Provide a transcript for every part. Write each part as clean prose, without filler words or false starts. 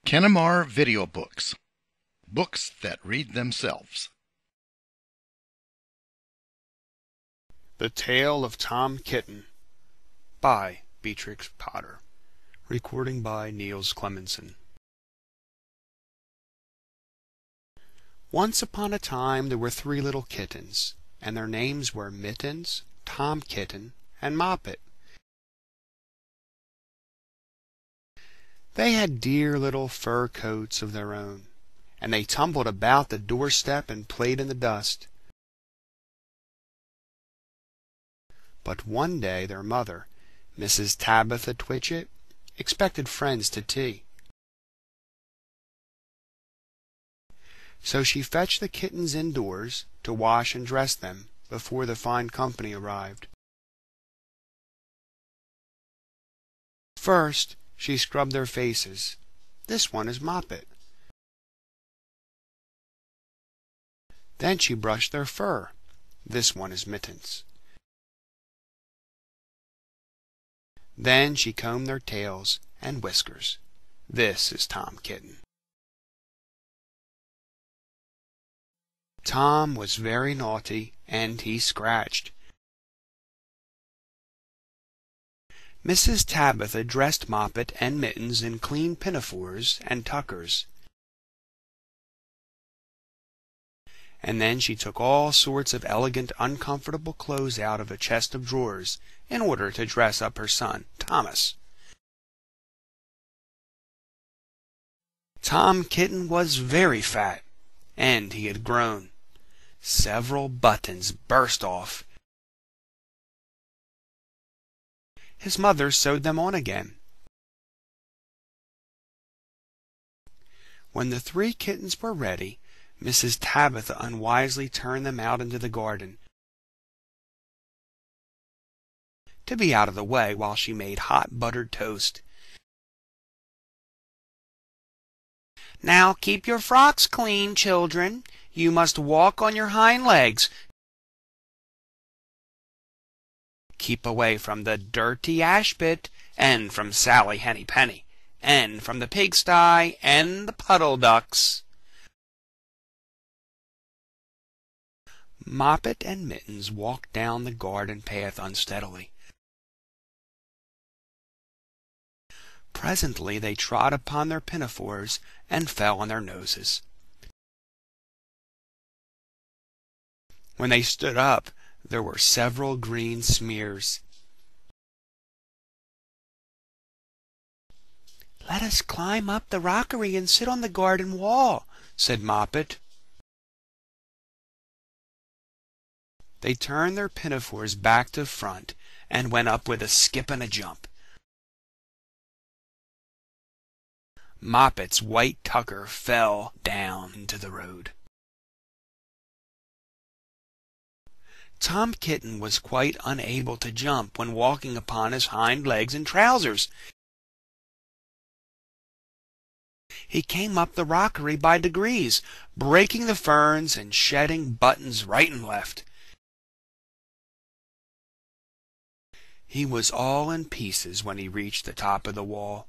Kenamar video books. Books that read themselves. The Tale of Tom Kitten by Beatrix Potter. Recording by Niels Clemenson. Once upon a time there were 3 little kittens, and their names were Mittens, Tom Kitten, and Moppet. They had dear little fur coats of their own, and they tumbled about the doorstep and played in the dust. But one day their mother, Mrs. Tabitha Twitchit, expected friends to tea. So she fetched the kittens indoors to wash and dress them before the fine company arrived. First, she scrubbed their faces. This one is Moppet. Then she brushed their fur. This one is Mittens. Then she combed their tails and whiskers. This is Tom Kitten. Tom was very naughty, and he scratched. Mrs. Tabitha dressed Moppet and Mittens in clean pinafores and tuckers. And then she took all sorts of elegant, uncomfortable clothes out of a chest of drawers in order to dress up her son, Thomas. Tom Kitten was very fat, and he had grown. Several buttons burst off. His mother sewed them on again. When the 3 kittens were ready, Mrs. Tabitha unwisely turned them out into the garden to be out of the way while she made hot buttered toast. "Now keep your frocks clean, children. You must walk on your hind legs. Keep away from the dirty ashpit, and from Sally Henny Penny, and from the pigsty, and the puddle ducks." Moppet and Mittens walked down the garden path unsteadily. Presently they trod upon their pinafores and fell on their noses. When they stood up, there were several green smears. "Let us climb up the rockery and sit on the garden wall," said Moppet. They turned their pinafores back to front and went up with a skip and a jump. Moppet's white tucker fell down into the road. Tom Kitten was quite unable to jump when walking upon his hind legs in trousers. He came up the rockery by degrees, breaking the ferns and shedding buttons right and left. He was all in pieces when he reached the top of the wall.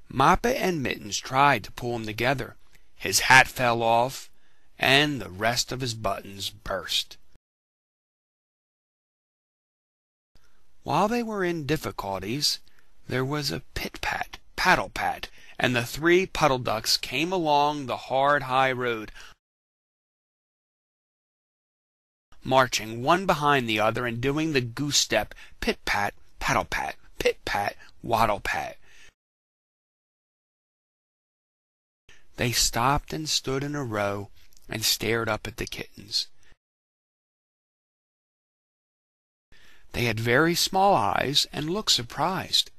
Moppet and Mittens tried to pull him together. His hat fell off, and the rest of his buttons burst. While they were in difficulties, there was a pit-pat, paddle-pat, and the 3 puddle ducks came along the hard high road, marching one behind the other and doing the goose step, pit-pat, paddle-pat, pit-pat, waddle-pat. They stopped and stood in a row and stared up at the kittens. They had very small eyes and looked surprised.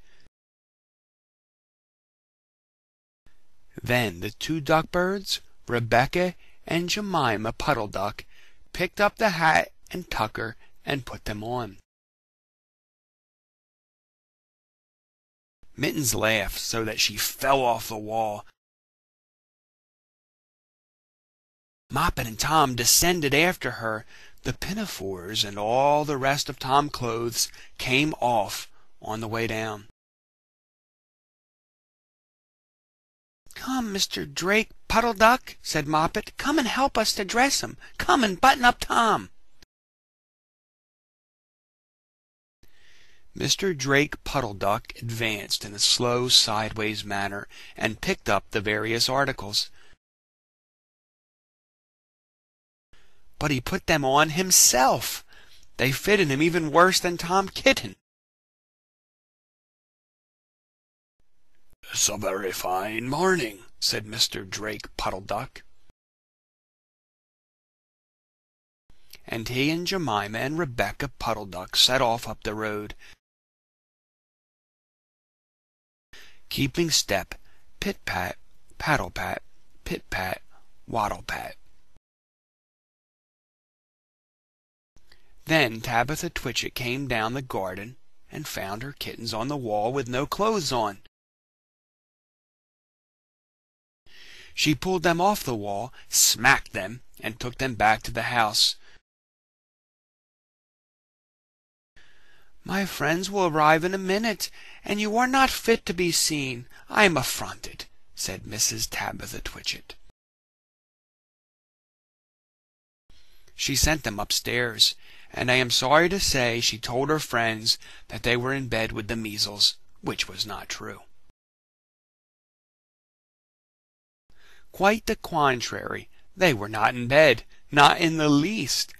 Then the 2 duckbirds, Rebecca and Jemima Puddle Duck, picked up the hat and tucker and put them on. Mittens laughed so that she fell off the wall. Moppet and Tom descended after her. The pinafores and all the rest of Tom's clothes came off on the way down. "Come, Mr. Drake Puddle Duck," said Moppet. "Come and help us to dress him. Come and button up Tom." Mr. Drake Puddle Duck advanced in a slow sideways manner and picked up the various articles. But he put them on himself. They fitted him even worse than Tom Kitten. "It's a very fine morning," said Mr. Drake Puddle Duck. And he and Jemima and Rebecca Puddle Duck set off up the road, keeping step, pit-pat, paddle-pat, pit-pat, waddle-pat. Then Tabitha Twitchit came down the garden and found her kittens on the wall with no clothes on. She pulled them off the wall, smacked them, and took them back to the house. "My friends will arrive in a minute, and you are not fit to be seen. I am affronted," said Mrs. Tabitha Twitchit. She sent them upstairs, and I am sorry to say she told her friends that they were in bed with the measles, which was not true. Quite the contrary, they were not in bed, not in the least.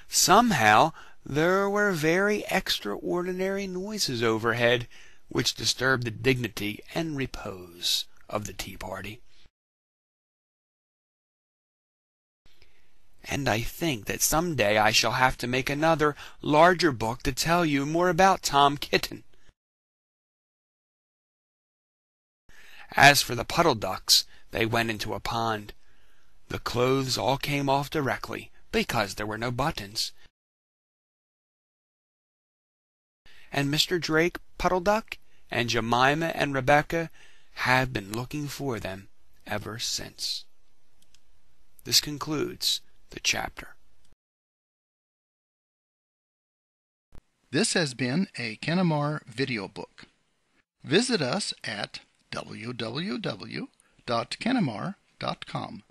Somehow there were very extraordinary noises overhead, which disturbed the dignity and repose of the tea-party. And I think that some day I shall have to make another, larger book to tell you more about Tom Kitten. As for the Puddle Ducks, they went into a pond. The clothes all came off directly, because there were no buttons. And Mr. Drake Puddle Duck and Jemima and Rebecca have been looking for them ever since. This concludes the chapter. This has been a Kenamar video book. Visit us at www.kenamar.com.